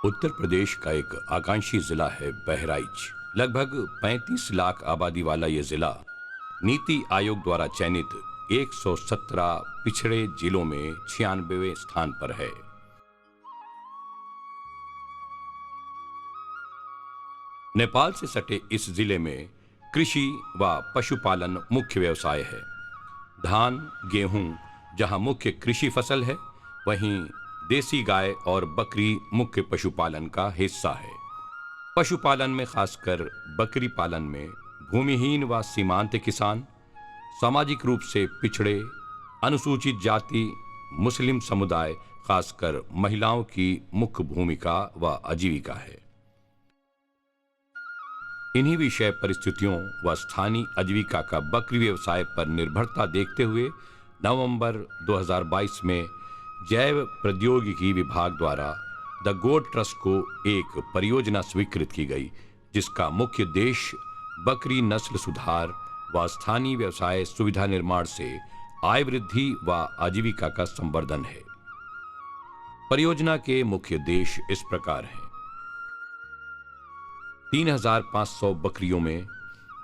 उत्तर प्रदेश का एक आकांक्षी जिला है बहराइच। लगभग 35 लाख आबादी वाला ये जिला नीति आयोग द्वारा चयनित 117 पिछड़े जिलों में 96वें स्थान पर है। नेपाल से सटे इस जिले में कृषि व पशुपालन मुख्य व्यवसाय है। धान, गेहूं जहां मुख्य कृषि फसल है, वहीं देसी गाय और बकरी मुख्य पशुपालन का हिस्सा है। पशुपालन में खासकर बकरी पालन में भूमिहीन व सीमांत किसान, सामाजिक रूप से पिछड़े, अनुसूचित जाति, मुस्लिम समुदाय, खासकर महिलाओं की मुख्य भूमिका व आजीविका है। इन्हीं विषय परिस्थितियों व स्थानीय आजीविका का बकरी व्यवसाय पर निर्भरता देखते हुए नवंबर 2022 में जैव प्रौद्योगिकी विभाग द्वारा द गोट ट्रस्ट को एक परियोजना स्वीकृत की गई, जिसका मुख्य उद्देश्य बकरी नस्ल सुधार व स्थानीय व्यवसाय सुविधा निर्माण से आय वृद्धि व आजीविका का संवर्धन है। परियोजना के मुख्य उद्देश्य इस प्रकार हैं। 3500 बकरियों में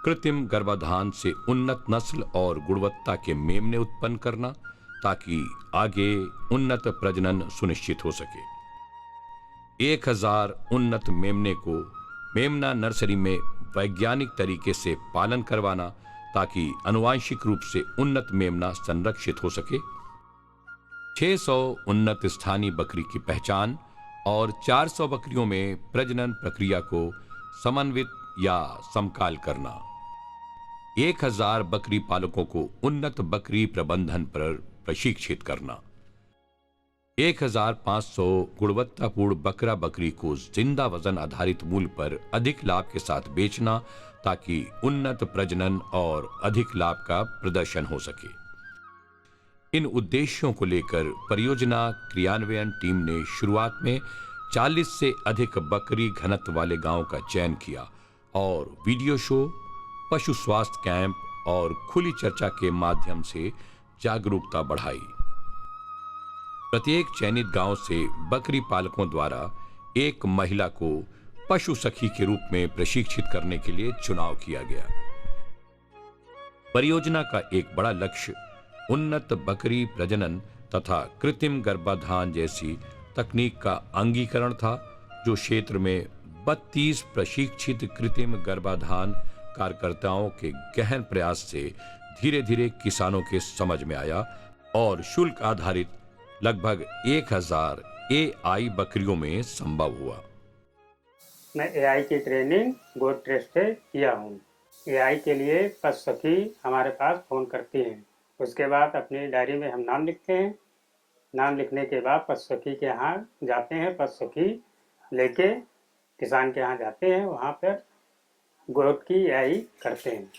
कृत्रिम गर्भाधान से उन्नत नस्ल और गुणवत्ता के मेमने उत्पन्न करना, ताकि आगे उन्नत प्रजनन सुनिश्चित हो सके। 1000 उन्नत मेमने को मेमना नर्सरी में वैज्ञानिक तरीके से पालन करवाना, ताकि आनुवांशिक रूप से उन्नत मेमना संरक्षित हो सके। 600 उन्नत स्थानीय बकरी की पहचान और 400 बकरियों में प्रजनन प्रक्रिया को समन्वित या समकाल करना। 1000 बकरी पालकों को उन्नत बकरी प्रबंधन पर प्रशिक्षित करना। 1500 गुणवत्तापूर्ण बकरा बकरी को जिंदा वजन आधारित मूल्य पर अधिक लाभ के साथ बेचना, ताकि उन्नत प्रजनन और अधिक लाभ का प्रदर्शन हो सके। इन उद्देश्यों को लेकर परियोजना क्रियान्वयन टीम ने शुरुआत में 40 से अधिक बकरी घनत्व वाले गांवों का चयन किया और वीडियो शो, पशु स्वास्थ्य कैंप और खुली चर्चा के माध्यम से जागरूकता बढ़ाई। प्रत्येक चयनित गांव से बकरी पालकों द्वारा एक महिला को पशु सखी के रूप में प्रशिक्षित करने के लिए चुनाव किया गया। परियोजना का एक बड़ा लक्ष्य उन्नत बकरी प्रजनन तथा कृत्रिम गर्भाधान जैसी तकनीक का अंगीकरण था, जो क्षेत्र में 32 प्रशिक्षित कृत्रिम गर्भाधान कार्यकर्ताओं के गहन प्रयास से धीरे धीरे किसानों के समझ में आया और शुल्क आधारित लगभग 1000 AI बकरियों में संभव हुआ। मैं AI की ट्रेनिंग गोट ट्रस्ट से किया हूँ। AI के लिए पशु सखी हमारे पास फ़ोन करती हैं। उसके बाद अपनी डायरी में हम नाम लिखते हैं। नाम लिखने के बाद पशु सखी के यहाँ जाते हैं। पशु सखी लेके किसान के यहाँ जाते हैं। वहाँ पर गोट की AI करते हैं।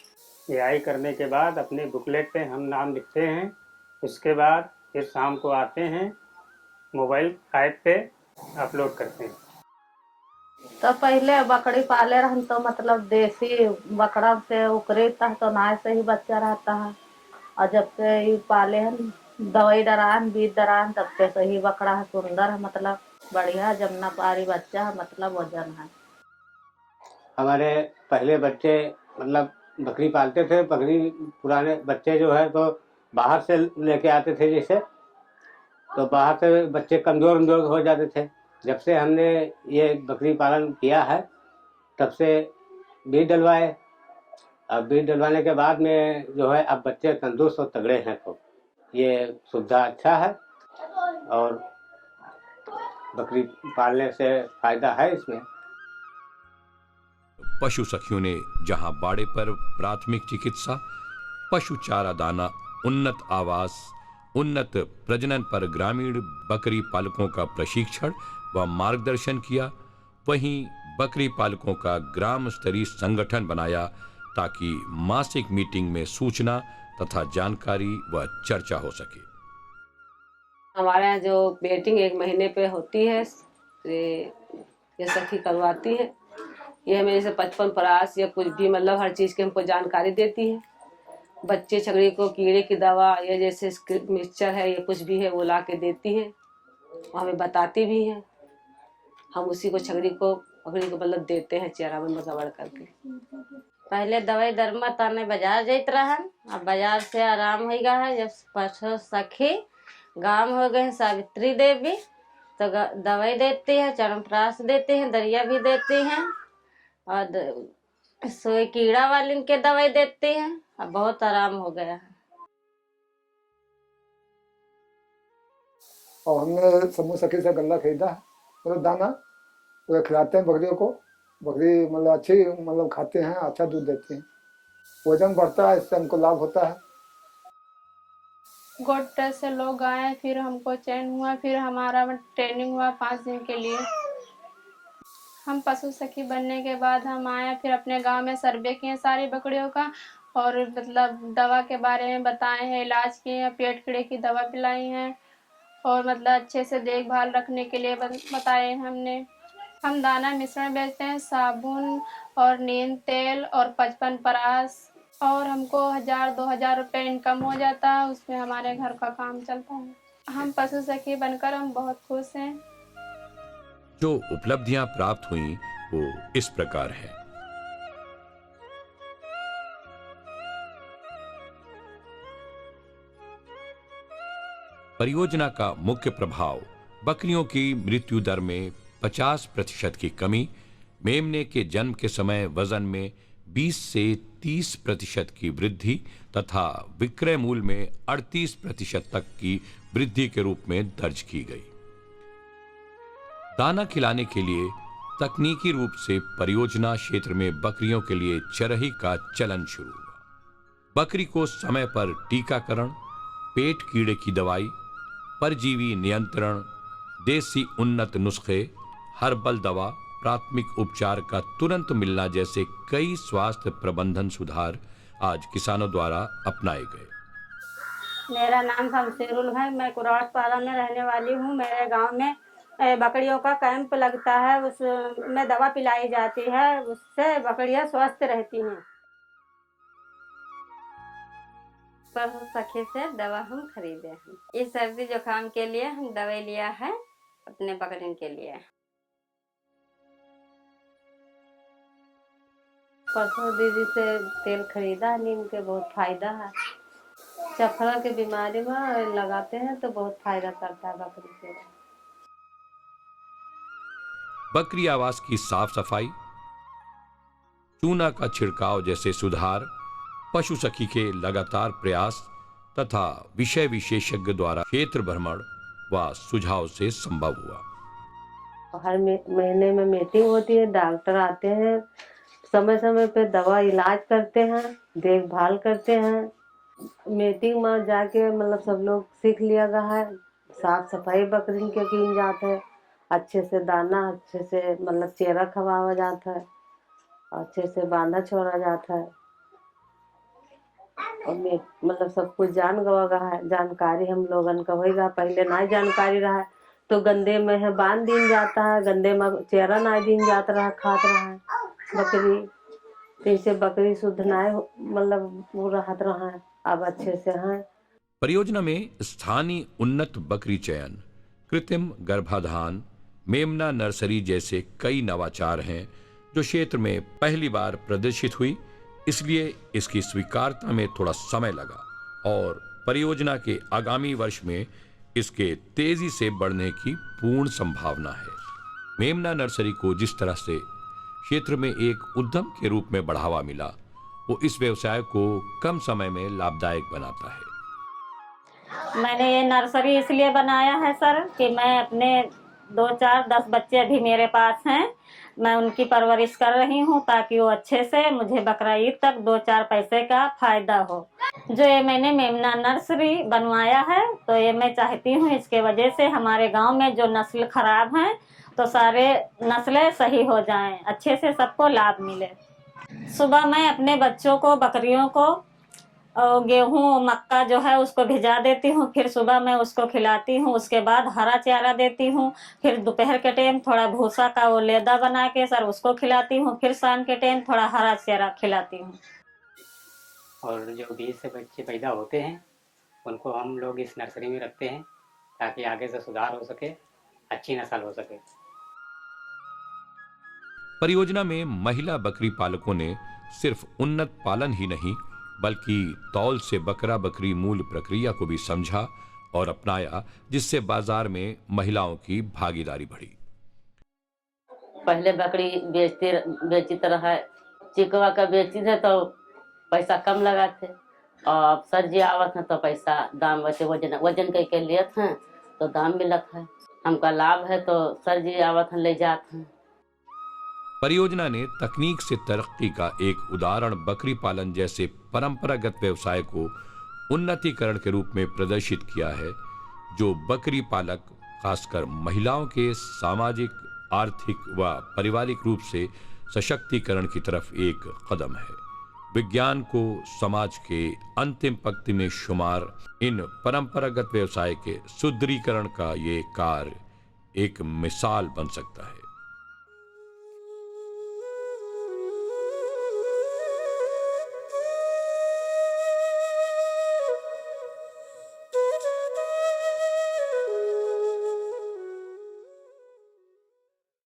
AI करने के बाद अपने बुकलेट पे हम नाम लिखते हैं। उसके बाद फिर शाम को आते हैं, मोबाइल ऐप पे अपलोड करते हैं। तो पहले बकरी पाले रहन तो मतलब देसी बकरा से उकरे था, तो नाय से ही बच्चा रहता है। और जब से ये पाले हैं, दवाई डरान, बीज डरान, तब से सही बकरा है, सुंदर है, मतलब बढ़िया जमुना पारी बच्चा है, मतलब वजन है। हमारे पहले बच्चे मतलब बकरी पालते थे। बकरी पुराने बच्चे जो है तो बाहर से लेके आते थे, जैसे तो बाहर से बच्चे कमज़ोर हो जाते थे। जब से हमने ये बकरी पालन किया है, तब से बीज डलवाए। अब बीज डलवाने के बाद में जो है अब बच्चे तंदुरुस्त और तगड़े हैं। तो ये सुविधा अच्छा है और बकरी पालने से फायदा है इसमें। पशु सखियों ने जहां बाड़े पर प्राथमिक चिकित्सा, पशु चारा दाना, उन्नत आवास, उन्नत प्रजनन पर ग्रामीण बकरी पालकों का प्रशिक्षण व मार्गदर्शन किया, वहीं बकरी पालकों का ग्राम स्तरीय संगठन बनाया, ताकि मासिक मीटिंग में सूचना तथा जानकारी व चर्चा हो सके। हमारे यहाँ जो मीटिंग 1 महीने पे होती है, ये सखी करवाती है। ये हमें जैसे 55 प्रास या कुछ भी मतलब हर चीज़ की हमको जानकारी देती है। बच्चे छकड़ी को कीड़े की दवा या जैसे मिक्सचर है या कुछ भी है वो ला के देती है, वो हमें बताती भी है। हम उसी को छकड़ी को बकरी को मतलब देते हैं चेहरा में रगड़ करके। पहले दवाई दरमा ताने बाजार जात रहन, अब बाजार से आराम हो गया है। जब परसों सखी गांव हो गए सावित्री देवी तो दवाई देती है, चरणप्राश देती हैं, दरिया भी देती हैं और सोई कीड़ा वाली के दवाई देती हैं। अब बहुत आराम हो गया है। और हमने समूह सखी से गल्ला खरीदा है, मतलब दाना वो खिलाते हैं बकरियों को। बकरी मतलब अच्छी मतलब खाते हैं, अच्छा दूध देती हैं, वजन बढ़ता है, इससे हमको लाभ होता है। गोट टेस्ट से लोग आए, फिर हमको चयन हुआ, फिर हमारा ट्रेनिंग हुआ 5 दिन के लिए। हम पशु सखी बनने के बाद हम आए, फिर अपने गांव में सर्वे किए सारी बकरियों का और मतलब दवा के बारे में बताए हैं, इलाज किए हैं, पेट कीड़े की दवा पिलाई है और मतलब अच्छे से देखभाल रखने के लिए बताए हमने। हम दाना मिश्रण बेचते हैं, साबुन और नीम तेल और 55 परास, और हमको 1000-2000 रुपये इनकम हो जाता है, उसमें हमारे घर का काम चलता है। हम पशु सखी बनकर हम बहुत खुश हैं। जो उपलब्धियां प्राप्त हुई वो इस प्रकार है। परियोजना का मुख्य प्रभाव बकरियों की मृत्यु दर में 50% की कमी, मेमने के जन्म के समय वजन में 20 से 30% की वृद्धि तथा विक्रय मूल्य में 38% तक की वृद्धि के रूप में दर्ज की गई। दाना खिलाने के लिए तकनीकी रूप से परियोजना क्षेत्र में बकरियों के लिए चरही का चलन शुरू हुआ। बकरी को समय पर टीकाकरण, पेट कीड़े की दवाई, परजीवी नियंत्रण, देसी उन्नत नुस्खे, हर्बल दवा, प्राथमिक उपचार का तुरंत मिलना जैसे कई स्वास्थ्य प्रबंधन सुधार आज किसानों द्वारा अपनाए गए। मेरा नाम शमशेरुल है, मैं कुराड़पाड़ा में रहने वाली हूँ। मेरे गांव में बकरियों का कैंप लगता है, उसमें दवा पिलाई जाती है, उससे बकरियां स्वस्थ रहती हैं। पशु सखी से दवा हम खरीदे हैं। इस सर्दी जुकाम के लिए हम दवाई लिया है अपने बकरियों के लिए। परसों दीदी से तेल खरीदा, नीम के बहुत फायदा है। चफड़ा के बीमारी में लगाते हैं तो बहुत फायदा करता है बकरी से। बकरी आवास की साफ सफाई, चूना का छिड़काव जैसे सुधार, पशु सखी के लगातार प्रयास तथा विषय विशेषज्ञ द्वारा क्षेत्र भ्रमण व सुझाव से संभव हुआ। हर महीने में मीटिंग होती है, डॉक्टर आते हैं, समय समय पे दवा इलाज करते हैं, देखभाल करते हैं। मीटिंग में जाके मतलब सब लोग सीख लिया गया है। साफ सफाई बकरी के की जाता है, अच्छे से दाना अच्छे से मतलब चेरा खवाया जाता है, अच्छे से बांधा छोड़ा जाता है और मतलब सब कुछ जान गवा है। जानकारी हम लोगन का होगा, पहले ना जानकारी रहा तो गंदे में है बांध दिन जाता है, गंदे में चेरा ना दिन जाता रहा, खात रहा है बकरी, तो इसे बकरी शुद्ध ना मतलब वो रहत रहा है। अब अच्छे से हैं। परियोजना में स्थानीय उन्नत बकरी चयन, कृत्रिम गर्भाधान, मेमना नर्सरी जैसे कई नवाचार हैं जो क्षेत्र में पहली बार प्रदर्शित हुई, इसलिए इसकी स्वीकारता में थोड़ा समय लगा और परियोजना के आगामी वर्ष में इसके तेजी से बढ़ने की पूर्ण संभावना है। मेमना नर्सरी को जिस तरह से क्षेत्र में एक उद्यम के रूप में बढ़ावा मिला, वो इस व्यवसाय को कम समय में लाभदायक बनाता है। मैंने ये नर्सरी इसलिए बनाया है सर कि मैं अपने 2-4-10 बच्चे अभी मेरे पास हैं, मैं उनकी परवरिश कर रही हूँ ताकि वो अच्छे से मुझे बकरा ईद तक 2-4 पैसे का फायदा हो। जो ये मैंने मेमना नर्सरी बनवाया है तो ये मैं चाहती हूँ इसके वजह से हमारे गांव में जो नस्ल खराब हैं तो सारे नस्लें सही हो जाएं, अच्छे से सबको लाभ मिले। सुबह मैं अपने बच्चों को बकरियों को गेहूं मक्का जो है उसको भिजा देती हूँ, फिर सुबह मैं उसको खिलाती हूँ, उसके बाद हरा चारा देती हूँ, फिर दोपहर के टाइम थोड़ा भूसा का वो लेदा बना के सर उसको खिलाती हूँ, फिर शाम के टाइम थोड़ा हरा चारा खिलाती हूँ। और जो बीज से बच्चे पैदा होते हैं उनको हम लोग इस नर्सरी में रखते हैं ताकि आगे से सुधार हो सके, अच्छी नस्ल हो सके। परियोजना में महिला बकरी पालकों ने सिर्फ उन्नत पालन ही नहीं बल्कि तौल से बकरा बकरी मूल प्रक्रिया को भी समझा और अपनाया, जिससे बाजार में महिलाओं की भागीदारी बढ़ी। पहले बकरी बेचती तरह चिकवा का बेचती थे तो पैसा कम लगाते, और अब सर जी आवत है तो पैसा दाम वैसे वजन के लिए थे तो दाम मिलत है, हमका लाभ है तो सर जी आवत है ले जाते हैं। परियोजना ने तकनीक से तरक्की का एक उदाहरण बकरी पालन जैसे परंपरागत व्यवसाय को उन्नतीकरण के रूप में प्रदर्शित किया है, जो बकरी पालक खासकर महिलाओं के सामाजिक, आर्थिक व पारिवारिक रूप से सशक्तिकरण की तरफ एक कदम है। विज्ञान को समाज के अंतिम पंक्ति में शुमार इन परंपरागत व्यवसाय के सुदृढ़ीकरण का ये कार्य एक मिसाल बन सकता है।